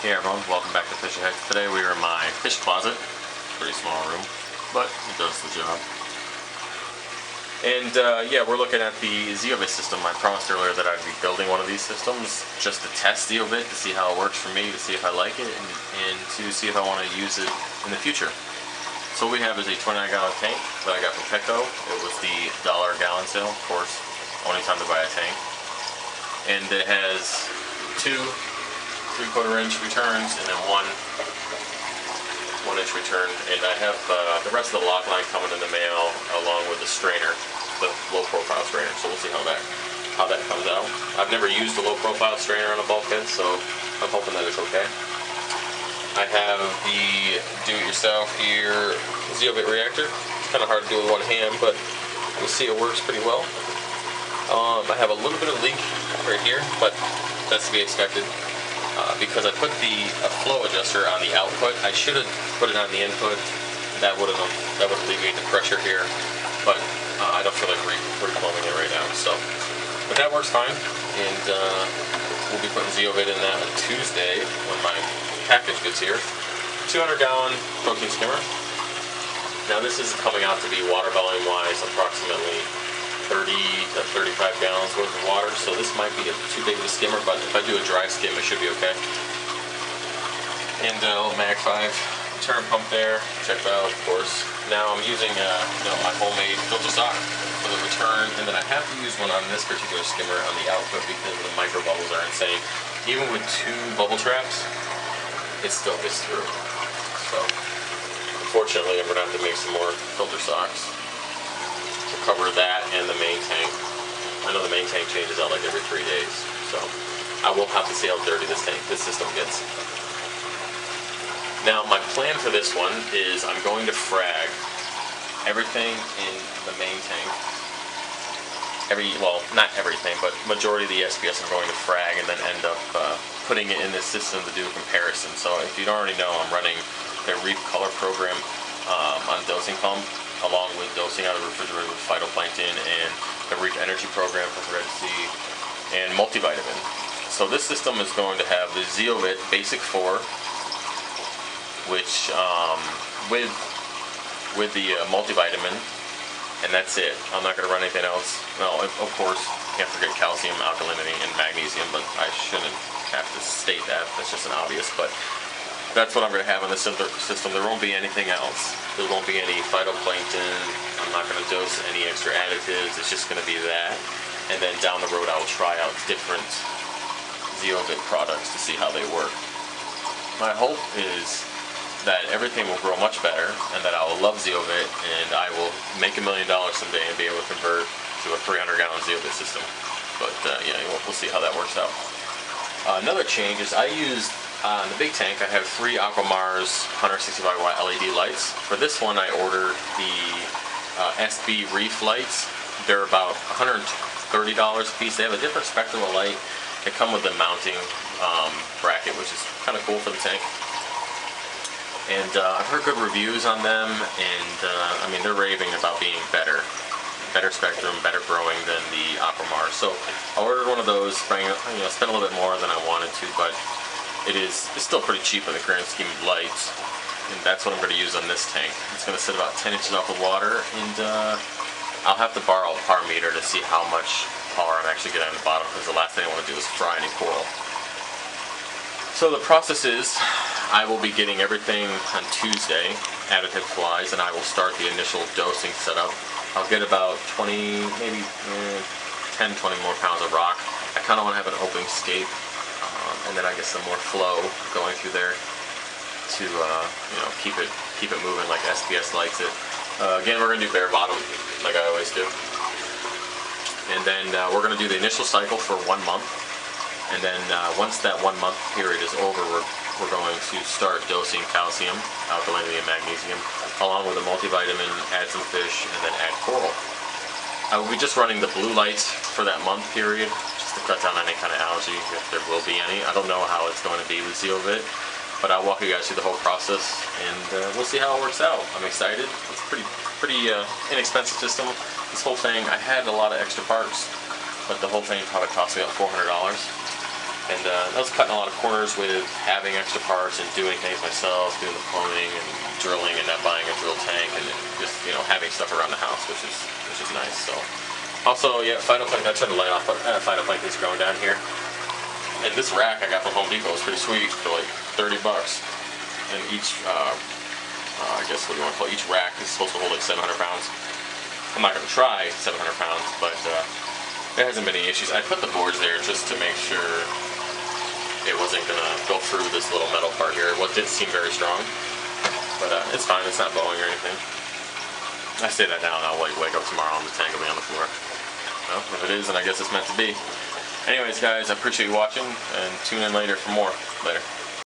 Hey everyone, welcome back to Fish Ahead. Today we are in my fish closet. Pretty small room, but it does the job. And yeah, we're looking at the Zeovit system. I promised earlier that I'd be building one of these systems just to test Zeovit, to see how it works for me, to see if I like it, and to see if I want to use it in the future. So what we have is a 29-gallon tank that I got from Petco. It was the $1 a gallon sale, of course, only time to buy a tank. And it has two 3/4 inch returns and then one 1 inch return, and I have the rest of the lock line coming in the mail along with the strainer, the low profile strainer. So we'll see how that comes out. I've never used a low profile strainer on a bulkhead, so I'm hoping that it's okay. I have the do-it-yourself here Zeovit reactor. It's kind of hard to do with one hand, but you'll see it works pretty well. I have a little bit of leak right here, but that's to be expected. Because I put the flow adjuster on the output, I should have put it on the input. That would alleviate the pressure here, but I don't feel like re-plumbing it right now. So, but that works fine, and we'll be putting Zeovit in that on Tuesday when my package gets here. 200-gallon protein skimmer. Now this is coming out to be water volume wise approximately 30 to 35 gallons worth of water, so this might be too big of a skimmer, but if I do a dry skim, it should be okay. And a little Mag 5 turn pump there, check valve, of course. Now I'm using my homemade filter sock for the return, and then I have to use one on this particular skimmer on the output because the micro bubbles are insane. Even with 2 bubble traps, it still gets through. So, unfortunately, I'm gonna have to make some more filter socks to cover that and the main tank. I know the main tank changes out like every 3 days, so I will have to see how dirty this system gets. Now my plan for this one is I'm going to frag everything in the main tank. Well, not everything, but majority of the SPS I'm going to frag and then end up putting it in this system to do a comparison. So if you don't already know, I'm running the Reef Color program on dosing pump, along with dosing out of the refrigerator with phytoplankton and the Reef Energy program from Red Sea and multivitamin. So this system is going to have the Zeovit Basic 4, which with the multivitamin, and that's it. I'm not going to run anything else. Well, of course, can't forget calcium, alkalinity, and magnesium, but I shouldn't have to state that. That's just an obvious, but that's what I'm going to have in the system. There won't be anything else. There won't be any phytoplankton. I'm not going to dose any extra additives. It's just going to be that. And then down the road, I will try out different Zeovit products to see how they work. My hope is that everything will grow much better and that I will love Zeovit and I will make $1 million someday and be able to convert to a 300-gallon Zeovit system. But yeah, we'll see how that works out. Another change is I used on the big tank, I have 3 Aquamars 165-watt LED lights. For this one, I ordered the SB Reef lights. They're about $130 a piece. They have a different spectrum of light. They come with the mounting bracket, which is kind of cool for the tank. And I've heard good reviews on them, and I mean, they're raving about being better spectrum, better growing than the Aquamars. So I ordered one of those, spent a little bit more than I wanted to, but it's still pretty cheap in the grand scheme of lights, and that's what I'm going to use on this tank. It's going to sit about 10 inches off the water, and I'll have to borrow a par meter to see how much power I'm actually getting on the bottom, because the last thing I want to do is fry any coral. So the process is, I will be getting everything on Tuesday, additive-wise, and I will start the initial dosing setup. I'll get about 20, maybe 10, 20 more pounds of rock. I kind of want to have an open scape. And then I get some more flow going through there to keep it moving like SPS likes it. Again, we're going to do bare bottom like I always do, and then we're going to do the initial cycle for 1 month, and then once that 1 month period is over, we're going to start dosing calcium, alkalinity, and magnesium along with a multivitamin, add some fish, and then add coral. I will be just running the blue lights for that month period, just to cut down any kind of algae, if there will be any. I don't know how it's going to be with Zeovit, but I'll walk you guys through the whole process, and we'll see how it works out. I'm excited. It's a pretty inexpensive system. This whole thing, I had a lot of extra parts, but the whole thing probably cost me about $400. And I was cutting a lot of corners with having extra parts and doing things myself, doing the plumbing and drilling and not buying a drill tank, and just, you know, having stuff around the house, which is nice. So also, yeah, phytoplankton. I turned the light off, but phytoplankton's growing down here. And this rack I got from Home Depot is pretty sweet for like 30 bucks. And each, I guess what do you want to call it? Each rack is supposed to hold like 700 pounds. I'm not going to try 700 pounds, but there hasn't been any issues. I put the boards there just to make sure it wasn't going to go through this little metal part here. What did seem very strong, but it's fine. It's not bowing or anything. I say that now, and I'll like wake up tomorrow and the tank will be on the floor. Well, if it is, then I guess it's meant to be. Anyways, guys, I appreciate you watching, and tune in later for more. Later.